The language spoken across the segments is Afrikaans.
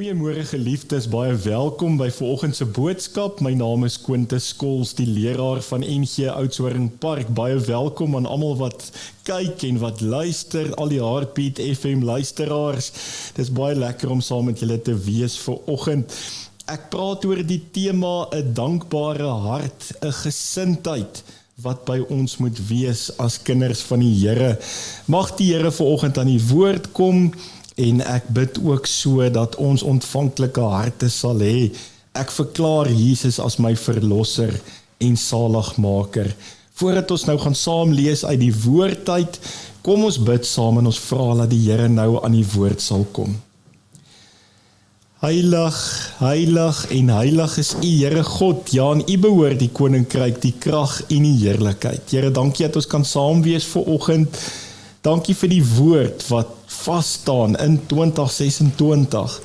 Goeiemôre geliefdes, baie welkom by vanoggend se boodskap. My naam is Quintus Skols, die leraar van NG Oudtshoorn Park. Baie welkom aan almal wat kyk en wat luister, al die Heartbeat FM luisteraars. Dit is baie lekker om saam met julle te wees vanoggend. Ek praat oor die tema 'n dankbare hart, 'n gesindheid wat by ons moet wees as kinders van die Here. Mag die Here vanoggend aan die woord kom. En ek bid ook so dat ons ontvanklike harte sal hê. Ek verklaar Jesus as my verlosser en saligmaker. Voordat ons nou gaan saam lees uit die woord uit, kom ons bid saam en ons vra dat die Here nou aan die woord sal kom. Heilig, heilig en heilig is U, Here God. Ja, aan U behoort die koninkryk, die krag en die heerlikheid. Here, dankie dat ons kan saam wees vanoggend. Dankie vir die woord wat vasstaan in 2026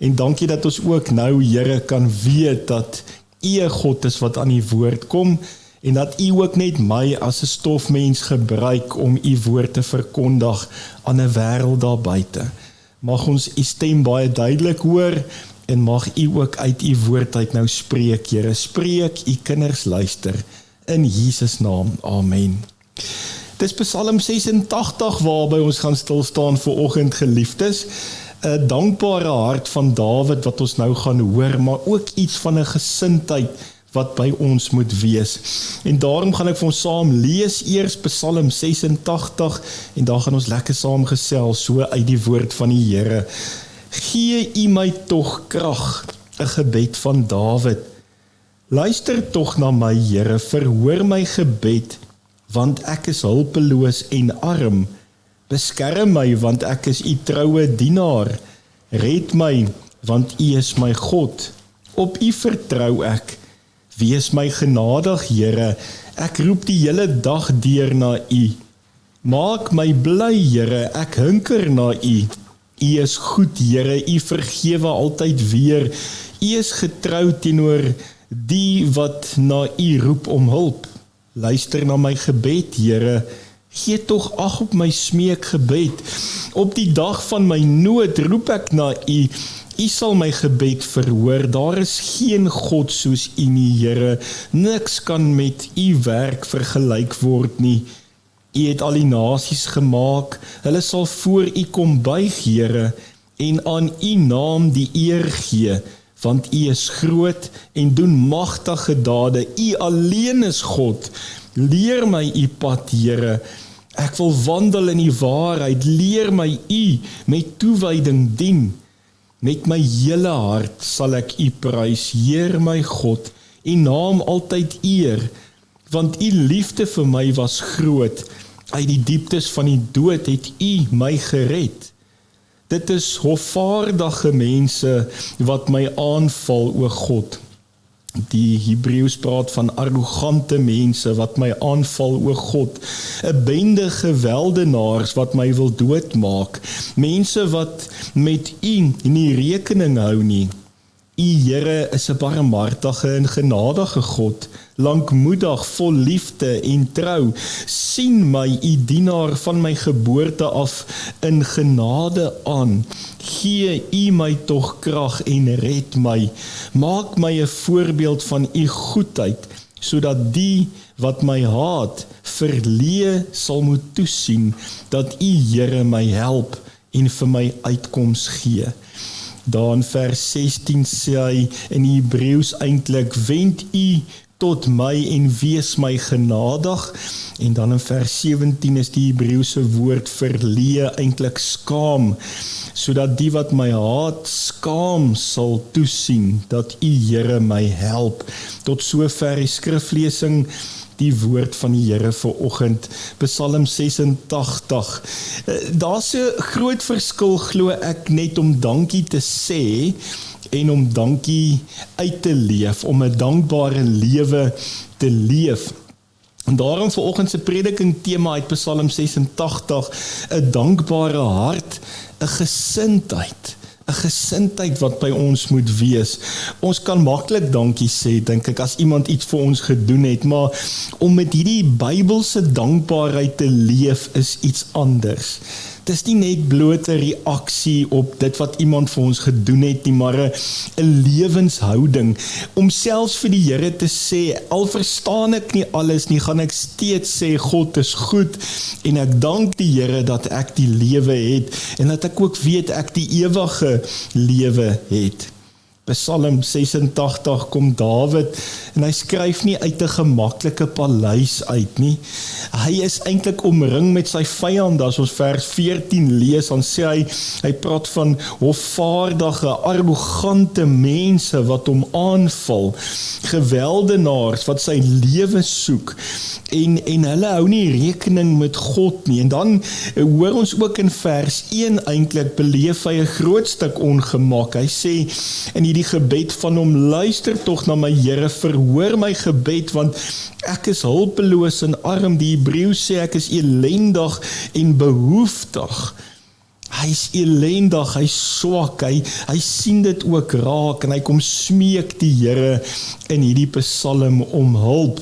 en dankie dat ons ook nou, Here, kan weet dat U 'n God is wat aan die woord kom en dat U ook net my as 'n stofmens gebruik om U woord te verkondig aan 'n wêreld daar buite. Mag ons U stem baie duidelik hoor en mag U ook uit U woord uit nou spreek, Here. Spreek, U kinders luister. In Jesus naam, amen. Dit is Psalm 86 waarby ons gaan stilstaan vanoggend, geliefdes. 'n Dankbare hart van Dawid wat ons nou gaan hoor, maar ook iets van 'n gesindheid wat by ons moet wees. En daarom gaan ek vir ons saam lees eers Psalm 86 en daar gaan ons lekker saam gesels so uit die woord van die Here. Gee U my tog krag, 'n gebed van Dawid. Luister tog na my, Here, verhoor my gebed, want ek is hulpeloos en arm. Beskerm my, want ek is U troue dienaar. Red my, want U is my God. Op U vertrou ek. Wees my genadig, Here. Ek roep die hele dag deur na U. Maak my bly, Here, ek hunker na U. U is goed, Here, U vergewe altyd weer. U is getrou teenoor die wat na U roep om hulp. Luister na my gebed, Here, gee tog ag op my smeekgebed. Op die dag van my nood roep ek na U. U sal my gebed verhoor. Daar is geen God soos U nie, Here. Niks kan met U werk vergelyk word nie. U het al die nasies gemaak. Hulle sal voor U kom buig, Here, en aan U naam die eer gee. Want U is groot en doen magtige dade. U alleen is God. Leer my U pad, Here. Ek wil wandel in die waarheid. Leer my U met toewyding dien. Met my hele hart sal ek U prys, Heer my God. U naam altyd eer, want U liefde vir my was groot. Uit die dieptes van die dood het U my gered. Dit is hofvaardige mense wat my aanval, o God. Die Hebreëus praat van arrogante mense wat my aanval, o God. 'n bende geweldenaars wat my wil doodmaak. Mense wat met U nie rekening hou nie. U, Here, is 'n barmhartige en genadige God, lankmoedig, vol liefde en trou. Sien my, U dienaar van my geboorte af, in genade aan. Gee U my tog krag en red my. Maak my 'n voorbeeld van U goedheid, sodat die wat my haat, verleë sal moet toesien, dat U, Here, my help en vir my uitkoms gee. Daar in vers 16 sê hy in Hebreëus eintlik, wend U tot my en wees my genadig. En dan in vers 17 is die Hebreëse woord verleë eintlik skaam, sodat die wat my haat skaam sal toesien, dat U, Here, my help. Tot sover die skriflesing, die woord van die Here vanoggend, Psalm 86. Daar's 'n groot verskil, glo ek, net om dankie te sê en om dankie uit te leef, om 'n dankbare lewe te leef. En daarom vanoggend se prediking tema uit Psalm 86, 'n dankbare hart, 'n gesindheid. 'n gesindheid wat by ons moet wees. Ons kan maklik dankie sê, dink ek, as iemand iets vir ons gedoen het, maar om met hierdie Bybelse dankbaarheid te leef is iets anders. Het is nie net bloot 'n reaksie op dit wat iemand vir ons gedoen het nie, maar 'n lewenshouding, om selfs vir die Here te sê, al verstaan ek nie alles nie, gaan ek steeds sê, God is goed, en ek dank die Here dat ek die lewe het, en dat ek ook weet ek die ewige lewe het. Psalm 86 kom Dawid, en hy skryf nie uit 'n gemaklike paleis uit nie. Hy is eintlik omring met sy vyande. As ons vers 14 lees, dan sê hy praat van hofvaardige, arrogante mense wat hom aanval, geweldenaars wat sy lewe soek, en hulle hou nie rekening met God nie. En dan hoor ons ook in vers 1 eintlik, beleef hy 'n groot stuk ongemak. Hy sê in die gebed van hom, luister tog na my Here, verhoor my gebed, want ek is hulpeloos en arm. Die Hebreëus sê ek is elendig en behoeftig. Hy is elendig, hy is swak, hy sien dit ook raak, en hy kom smeek die Here in hierdie psalm om hulp.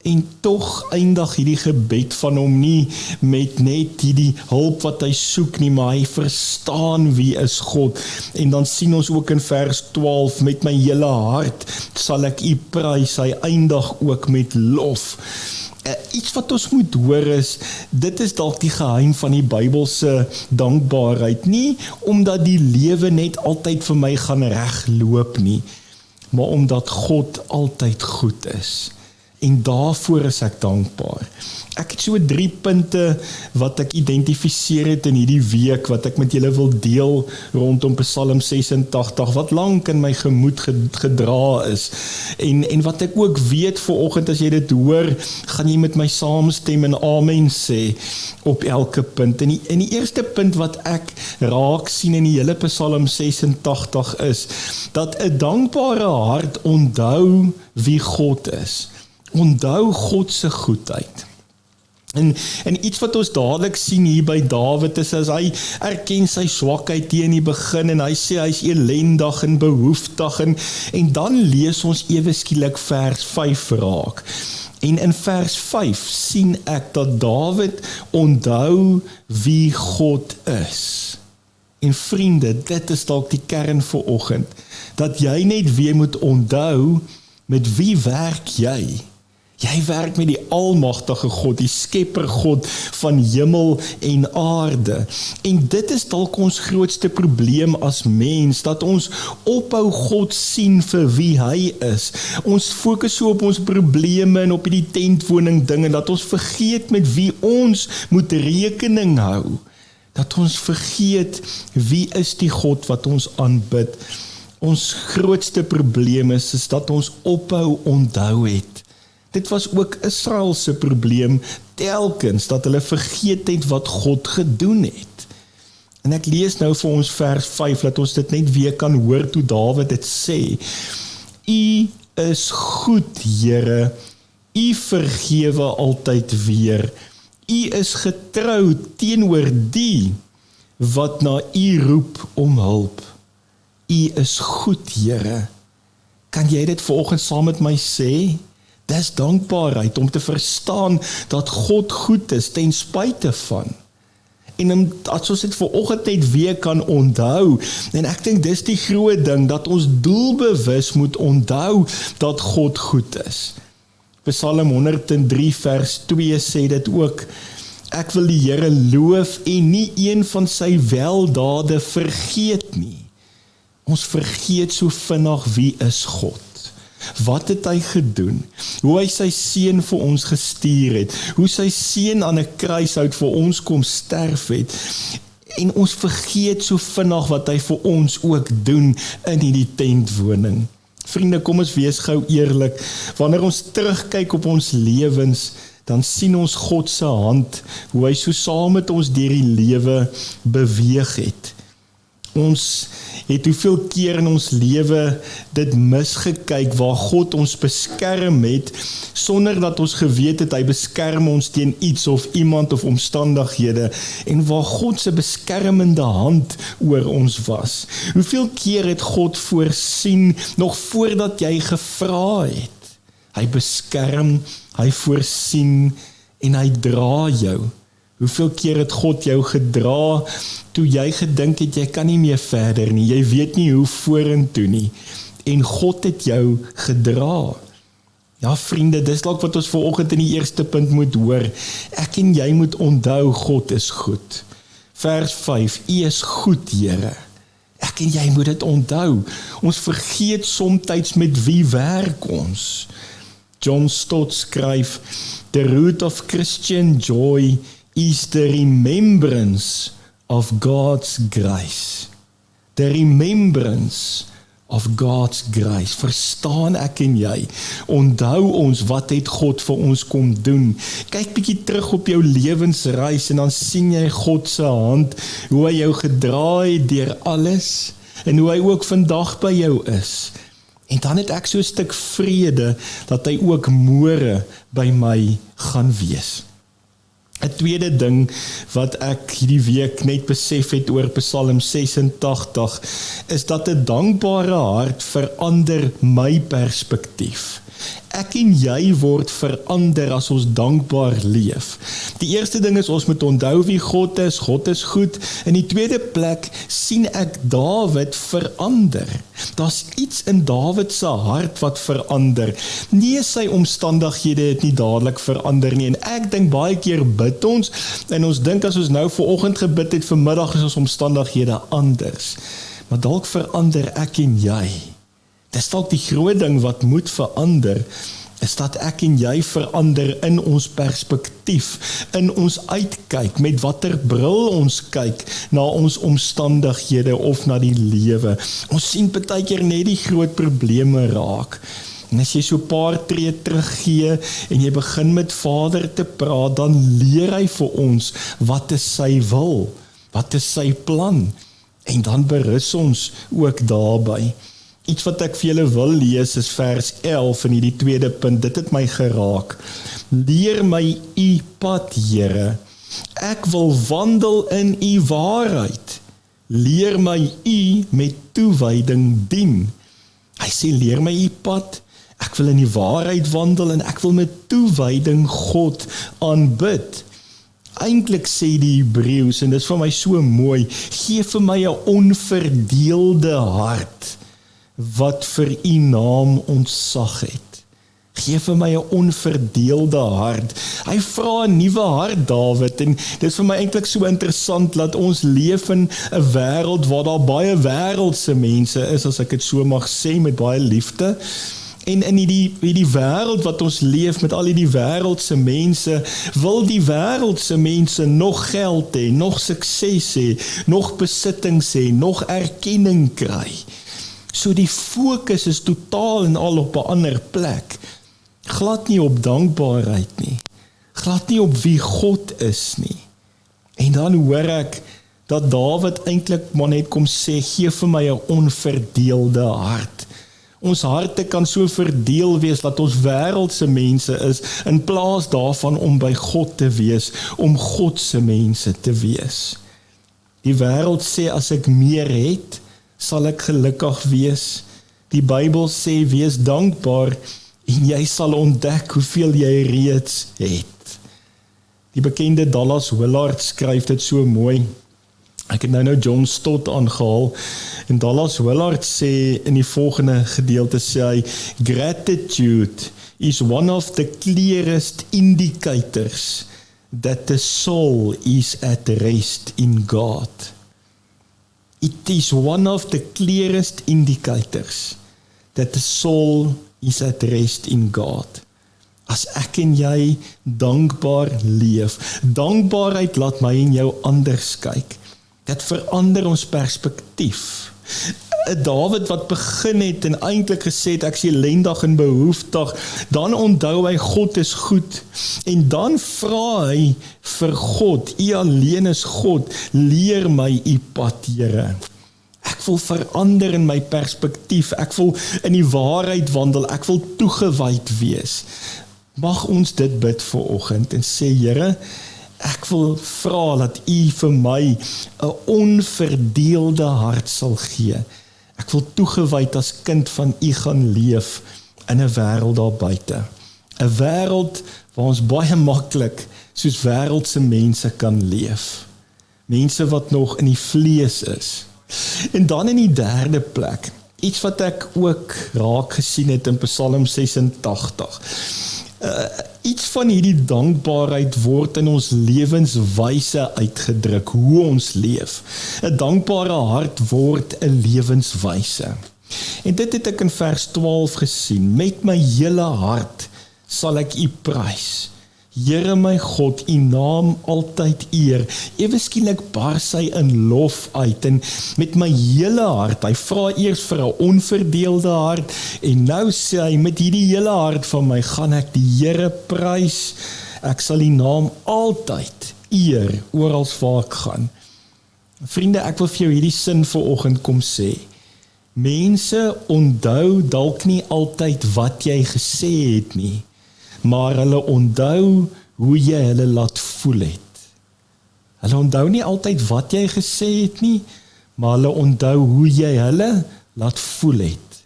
En tog eindig hierdie gebed van hom nie met net hierdie hulp wat hy soek nie, maar hy verstaan wie is God. En dan sien ons ook in vers 12, met my hele hart sal ek u prys, hy eindig ook met lof. Iets wat ons moet hoor is, dit is dalk die geheim van die Bybelse dankbaarheid, nie omdat die lewe net altyd vir my gaan regloop nie, maar omdat God altyd goed is. En daarvoor is ek dankbaar. Ek het so 3 punte wat ek identifiseer het in hierdie week, wat ek met julle wil deel rondom Psalm 86, wat lank in my gemoed gedra is. En wat ek ook weet vanoggend, as jy dit hoor, gaan jy met my saamstem en amen sê op elke punt. En die eerste punt wat ek raak sien in die hele Psalm 86 is, dat 'n dankbare hart onthou wie God is. Onthou God se goedheid. En iets wat ons dadelik sien hier by Dawid is, as hy erken sy swakheid hier in die begin, en hy sê hy is elendig en behoeftig, en dan lees ons ewe skielik vers 5 raak. En in vers 5 sien ek dat Dawid onthou wie God is. En vriende, dit is dalk die kern vir oggend, dat jy net weer moet onthou, met wie werk jy? Jy werk met die almagtige God, die skepper God van hemel en aarde. En dit is dalk ons grootste probleem as mens, dat ons ophou God sien vir wie hy is. Ons fokus so op ons probleme en op die tentwoning dinge, dat ons vergeet met wie ons moet rekening hou. Dat ons vergeet wie is die God wat ons aanbid. Ons grootste probleem is dat ons ophou onthou het. Dit was ook Israel se probleem telkens, dat hulle vergeet het wat God gedoen het. En ek lees nou vir ons vers 5, dat ons dit net weer kan hoor toe Dawid dit sê. U is goed, Here, u vergewe altyd weer. U is getrou teenoor die wat na u roep om hulp. U is goed, Here. Kan jy dit vanoggend saam met my sê? Dis dankbaarheid om te verstaan dat God goed is ten spyte van. En as ons dit vanoggend net weer kan onthou, en ek dink dis die groot ding, dat ons doelbewus moet onthou dat God goed is. Psalm 103 vers 2 sê dit ook, ek wil die Here loof en nie een van sy weldade vergeet nie. Ons vergeet so vinnig wie is God. Wat het hy gedoen? Hoe hy sy seun vir ons gestuur het, hoe sy seun aan 'n kruishout vir ons kom sterf het, en ons vergeet so vinnig wat hy vir ons ook doen in hierdie tentwoning. Vriende, kom ons wees gou eerlik, wanneer ons terugkyk op ons lewens, dan sien ons God se hand, hoe hy so saam met ons deur die lewe beweeg het. Ons het hoeveel keer in ons lewe dit misgekyk, waar God ons beskerm het, sonder dat ons geweet het, hy beskerm ons teen iets of iemand of omstandighede, en waar God se beskermende hand oor ons was. Hoeveel keer het God voorsien, nog voordat jy gevra het? Hy beskerm, hy voorsien, en hy dra jou. Hoeveel keer het God jou gedra, toe jy gedink het, jy kan nie meer verder nie, jy weet nie hoe vorentoe nie, en God het jou gedra. Ja vriende, dis dalk wat ons vanoggend in die eerste punt moet hoor, ek en jy moet onthou, God is goed. Vers 5, U is goed, Here. Ek en jy moet dit onthou. Ons vergeet somtyds met wie werk ons. John Stott skryf, the root of Christian joy is the remembrance of God's grace. The remembrance of God's grace. Verstaan ek en jy? Onthou ons, wat het God vir ons kom doen? Kyk bietjie terug op jou lewensreis en dan sien jy God se hand, hoe hy jou gedra het deur alles en hoe hy ook vandag by jou is. En dan het ek so 'n stuk vrede dat hy ook môre by my gaan wees. 'n tweede ding wat ek hierdie week net besef het oor Psalm 86, is dat 'n dankbare hart verander my perspektief. Ek en jy word verander as ons dankbaar leef. Die eerste ding is, ons moet onthou wie God is goed. In die tweede plek sien ek Dawid verander. Daar's iets in Dawid se hart wat verander. Nie sy omstandighede het nie dadelik verander nie. En ek dink baie keer bid ons, en ons dink as ons nou vanoggend gebid het, vanmiddag is ons omstandighede anders. Maar dalk verander ek en jy. Dis dalk die groot ding wat moet verander, is dat ek en jy verander in ons perspektief, in ons uitkyk, met watter bril ons kyk na ons omstandighede of na die lewe. Ons sien partykeer net die groot probleme raak. En as jy so 'n paar tree teruggee en jy begin met Vader te praat, dan leer hy vir ons wat is sy wil, wat is sy plan, en dan berus ons ook daarby. Iets wat ek vir julle wil lees is vers 11 in hierdie tweede punt, dit het my geraak. Leer my U pad, Here, ek wil wandel in U waarheid. Leer my U met toewyding dien. Hy sê, leer my U pad, ek wil in die waarheid wandel en ek wil met toewyding God aanbid. Eintlik sê die Hebreëus, en dit is vir my so mooi, gee vir my 'n onverdeelde hart, wat vir U naam ontzag het. Gee vir my 'n onverdeelde hart. Hy vra 'n nuwe hart, Dawid, en dit is vir my eintlik so interessant, dat ons leef in 'n wêreld waar daar baie wêreldse mense is, as ek dit so mag sê, met baie liefde. En in die wêreld wat ons leef, met al die wêreldse mense, wil die wêreldse mense nog geld hê, nog sukses hê, nog besittings hê, nog erkenning kry. So die fokus is totaal en al op 'n ander plek. Glad nie op dankbaarheid nie. Glad nie op wie God is nie. En dan hoor ek dat Dawid eintlik maar net kom sê, gee vir my 'n onverdeelde hart. Ons harte kan so verdeel wees dat ons wêreldse mense is, in plaas daarvan om by God te wees, om God se mense te wees. Die wêreld sê, as ek meer het, sal ek gelukkig wees. Die Bybel sê, wees dankbaar en jy sal ontdek hoeveel jy reeds het. Die bekende Dallas Willard skryf dit so mooi. Ek het nou John Stott aangehaal, en Dallas Willard sê in die volgende gedeelte, sê hy, gratitude is one of the clearest indicators that the soul is at rest in God. It is one of the clearest indicators that the soul is at rest in God. As ek en jy dankbaar leef, dankbaarheid laat my en jou anders kyk. Dit verander ons perspektief. Dawid wat begin het en eintlik gesê het, ek is ellendig en behoeftig, dan onthou hy God is goed, en dan vra hy vir God, U alleen is God, leer my U pad, Here. Ek wil verander in my perspektief, ek wil in die waarheid wandel, ek wil toegewyd wees. Mag ons dit bid vanoggend en sê, Here, ek wil vra dat U vir my 'n onverdeelde hart sal gee. Ek wil toegewyd as kind van U gaan leef in 'n wêreld daar buite. 'n wêreld waar ons baie maklik soos wêreldse mense kan leef. Mense wat nog in die vlees is. En dan in die derde plek, iets wat ek ook raak gesien het in Psalm 86. Iets van hierdie dankbaarheid word in ons lewenswyse uitgedruk, hoe ons leef. 'n Dankbare hart word 'n lewenswyse. En dit het ek in vers 12 gesien. Met my hele hart sal ek U prys. Here my God, U naam altyd eer. Ewe skielik bars hy in lof uit en met my hele hart, hy vra eers vir 'n onverdeelde hart en nou sê hy met hierdie hele hart van my gaan ek die Here prys. Ek sal U naam altyd eer oral waar ek gaan. Vriende, ek wil vir jou hierdie sin vanoggend kom sê. Mense onthou dalk nie altyd wat jy gesê het nie, maar hulle onthou hoe jy hulle laat voel het. Hulle onthou nie altyd wat jy gesê het nie, maar hulle onthou hoe jy hulle laat voel het.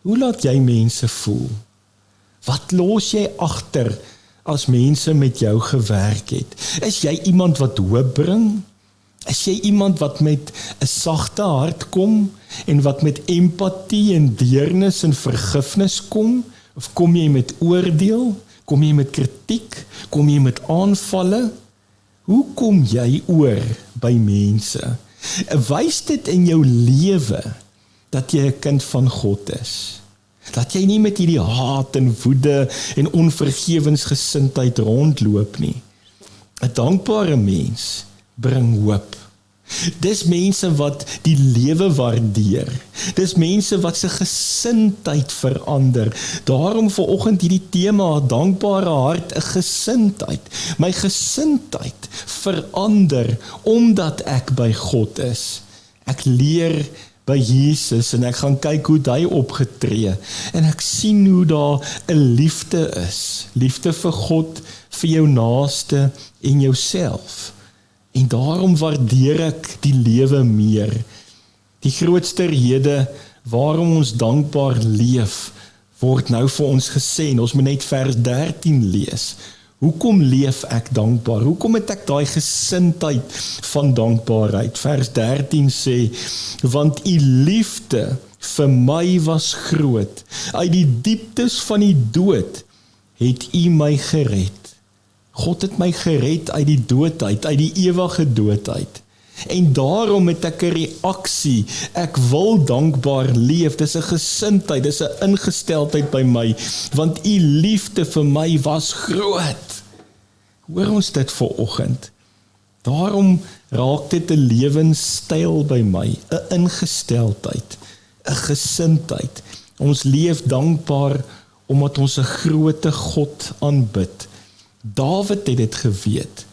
Hoe laat jy mense voel? Wat los jy agter as mense met jou gewerk het? Is jy iemand wat hoop bring? Is jy iemand wat met 'n sagte hart kom en wat met empatie en deernis en vergifnis kom? Of kom jy met oordeel? Kom jy met kritiek? Kom jy met aanvalle? Hoe kom jy oor by mense? Wys dit in jou lewe dat jy 'n kind van God is? Dat jy nie met hierdie haat en woede en onvergewensgesindheid rondloop nie. 'n Dankbare mens bring hoop. Dis mense wat die lewe waardeer. Dis mense wat se gesindheid verander. Daarom vanoggend hierdie tema, 'n dankbare hart, 'n gesindheid. My gesindheid verander omdat ek by God is. Ek leer by Jesus en ek gaan kyk hoe hy opgetree en ek sien hoe daar 'n liefde is. Liefde vir God, vir jou naaste en jouself. En daarom waardeer ek die lewe meer. Die grootste rede waarom ons dankbaar leef, word nou vir ons gesê, en ons moet net vers 13 lees. Hoekom leef ek dankbaar? Hoekom het ek daai gesindheid van dankbaarheid? Vers 13 sê, want U liefde vir my was groot. Uit die dieptes van die dood het U my gered. God het my gered uit die dood uit die ewige dood uit. En daarom het ek 'n reaksie, ek wil dankbaar leef, dis 'n gesindheid, dis 'n ingesteldheid by my, want U liefde vir my was groot. Hoor ons dit vanoggend. Daarom raak dit 'n lewenstyl by my, 'n ingesteldheid, 'n gesindheid. Ons leef dankbaar omdat ons 'n grootte God aanbid. Dawid het dit geweet.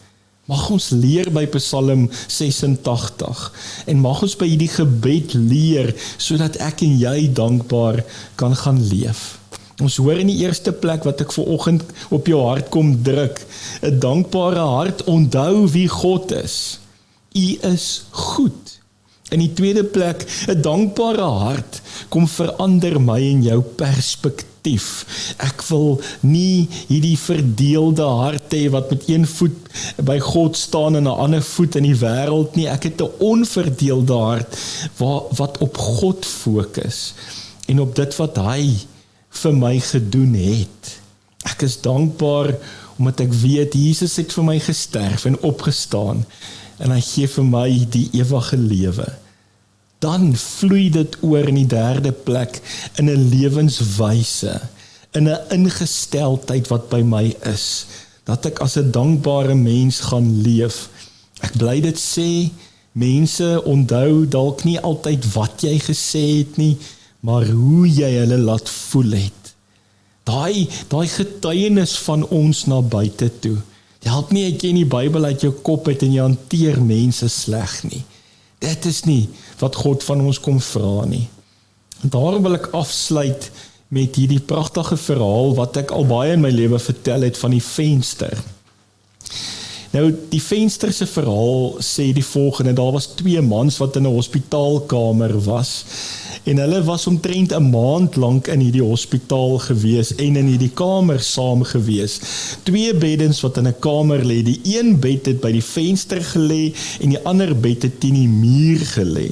Mag ons leer by Psalm 86 en mag ons by hierdie gebed leer sodat ek en jy dankbaar kan gaan leef. Ons hoor in die eerste plek wat ek vanoggend op jou hart kom druk, 'n dankbare hart onthou wie God is. U is goed. In die tweede plek, 'n dankbare hart kom verander my en jou perspektief. Ek wil nie hierdie verdeelde hart hê wat met een voet by God staan en 'n ander voet in die wêreld nie. Ek het 'n onverdeelde hart wat op God fokus en op dit wat hy vir my gedoen het. Ek is dankbaar omdat ek weet Jesus het vir my gesterf en opgestaan en hy gee vir my die ewige lewe. Dan vloei dit oor in die derde plek in 'n lewenswyse, in 'n ingesteldheid wat by my is, dat ek as 'n dankbare mens gaan leef. Ek bly dit sê, mense onthou dalk nie altyd wat jy gesê het nie, maar hoe jy hulle laat voel het. Daai getuienis van ons na buite toe. Help nie ek in die Bybel uit jou kop uit en jy hanteer mense sleg nie. Dit is nie wat God van ons kom vra nie. Daarom wil ek afsluit met hierdie pragtige verhaal wat ek al baie in my lewe vertel het van die venster. Nou, die venster se verhaal sê die volgende, daar was 2 mans wat in 'n hospitaalkamer was En hulle was omtrent 'n maand lank in hierdie hospitaal gewees en in hierdie kamer saam gewees. 2 beddens wat in 'n kamer lê. Die een bed het by die venster gelê en die ander bed het teen die muur gelê.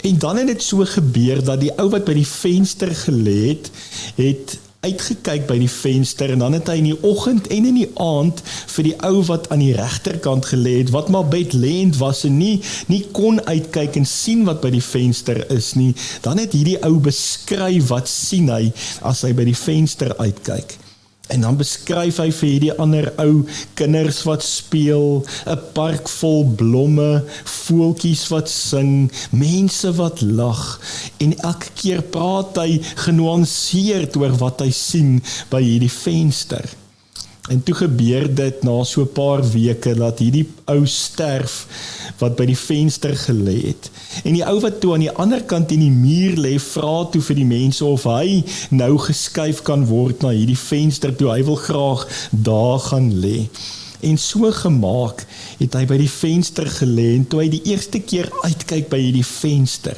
En dan het dit so gebeur dat die ou wat by die venster gelê het uitgekyk by die venster en dan het hy in die oggend en in die aand vir die ou wat aan die regterkant gelê het, wat maar bedlend was en nie kon uitkyk en sien wat by die venster is nie, dan het hierdie ou beskryf wat sien hy as hy by die venster uitkyk. En dan beskryf hy vir hierdie ander ou kinders wat speel, 'n park vol blomme, voeltjies wat sing, mense wat lag, en elke keer praat hy genuanceerd oor wat hy sien by hierdie venster. En toe gebeur dit na so 'n paar weke dat hierdie ou sterf wat by die venster gelê het. En die ou wat toe aan die ander kant in die muur lê, vra toe vir die mense of hy nou geskuif kan word na hierdie venster toe, hy wil graag daar gaan lê. En so gemaak het hy by die venster gelê en toe hy die eerste keer uitkyk by hierdie venster,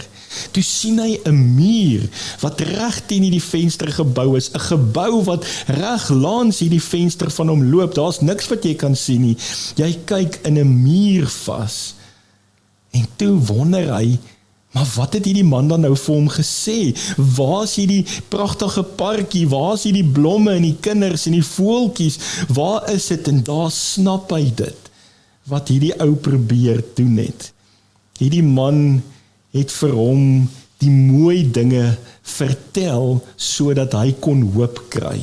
toe sien hy 'n muur wat reg teen hierdie venster gebou is, 'n gebou wat reg langs hierdie venster van hom loop, daar's niks wat jy kan sien nie, jy kyk in 'n muur vas. En toe wonder hy, maar wat het hierdie man dan nou vir hom gesê? Waar is hierdie pragtige parkie? Waar is hierdie blomme en die kinders en die voeltjies? Waar is dit? En daar snap hy dit, wat hierdie ou probeer doen het. Hierdie man het vir hom die mooi dinge vertel, sodat hy kon hoop kry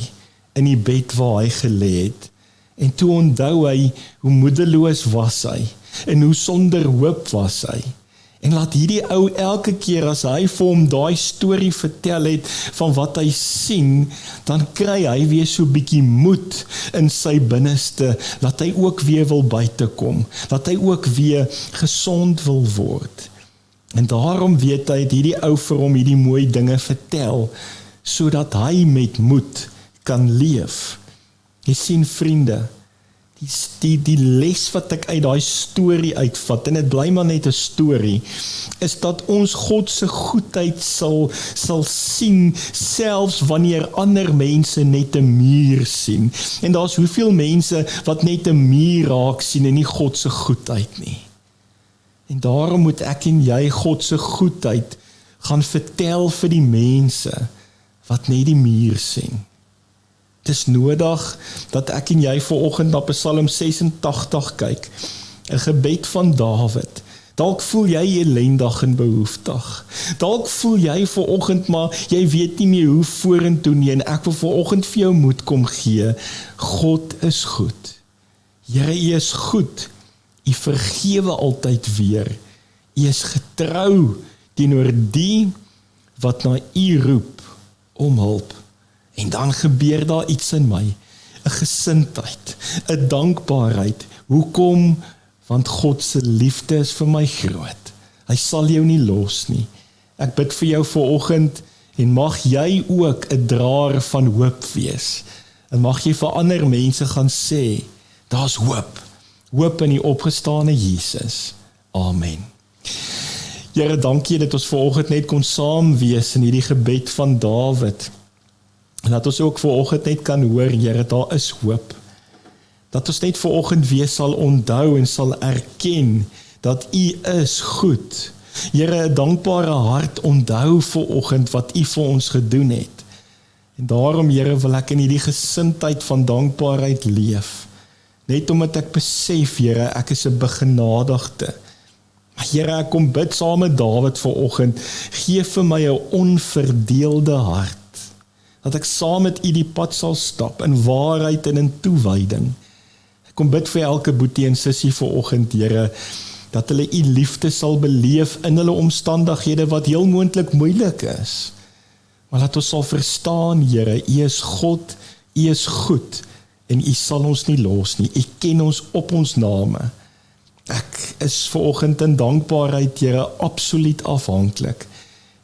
in die bed waar hy gelê het. En toe onthou hy hoe moedeloos was hy, en hoe sonder hoop was hy. En laat hierdie ou elke keer as hy vir hom daai storie vertel het van wat hy sien, dan kry hy weer so bietjie moed in sy binneste, dat hy ook weer wil buitekom, dat hy ook weer gesond wil word. En daarom weet hy het hierdie ou vir hom hierdie mooi dinge vertel, sodat hy met moed kan leef. Jy sien vriende, die les wat ek uit daai storie uitvat, en dit bly maar net 'n storie, is dat ons God se goedheid sal sien, selfs wanneer ander mense net 'n muur sien. En daar's hoeveel mense wat net 'n muur raak sien en nie God se goedheid nie. En daarom moet ek en jy God se goedheid gaan vertel vir die mense wat net die muur sien. Het is nodig dat ek en jy vanoggend na Psalm 86 kyk, 'n gebed van Dawid. Dalk voel jy ellendig en behoeftig. Dalk voel jy vanoggend, maar jy weet nie meer hoe vorentoe nie, en ek wil vanoggend vir jou moed kom gee. God is goed. Here, U is goed. U vergewe altyd weer. U is getrou teenoor die wat na U roep om hulp. En dan gebeur daar iets in my, 'n gesindheid, 'n dankbaarheid. Hoekom? Want God se liefde is vir my groot. Hy sal jou nie los nie. Ek bid vir jou vanoggend, en mag jy ook 'n draer van hoop wees. En mag jy vir ander mense gaan sê, daar's hoop. Hoop in die opgestane Jesus. Amen. Here, dankie dat ons vanoggend net kon saam wees in hierdie gebed van Dawid. En dat ons ook vanoggend net kan hoor, Here, daar is hoop. Dat ons net vanoggend weer sal onthou en sal erken dat U is goed. Here, 'n dankbare hart onthou vanoggend wat U vir ons gedoen het. En daarom, Here, wil ek in hierdie gesindheid van dankbaarheid leef. Net omdat ek besef, Here, ek is 'n begenadigde. Maar Here, ek kom bid saam met Dawid vanoggend, gee vir my 'n onverdeelde hart. Dat ek saam met U die pad sal stap, in waarheid en in toewyding. Ek kom bid vir elke boetie en sussie vanoggend, Here, dat hulle U liefde sal beleef in hulle omstandighede wat heel moontlik moeilik is. Maar dat ons sal verstaan, Here, U is God, U is goed, en U sal ons nie los nie. U ken ons op ons name. Ek is vanoggend in dankbaarheid, Here, absoluut afhanklik.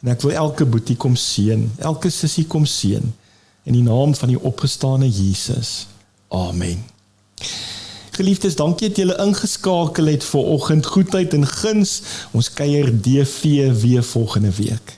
En ek wil elke boetie kom seën, elke sussie kom seën, in die naam van die opgestane Jesus. Amen. Geliefdes, dankie dat julle ingeskakel het vanoggend, goedheid en guns. Ons kuier DV weer volgende week.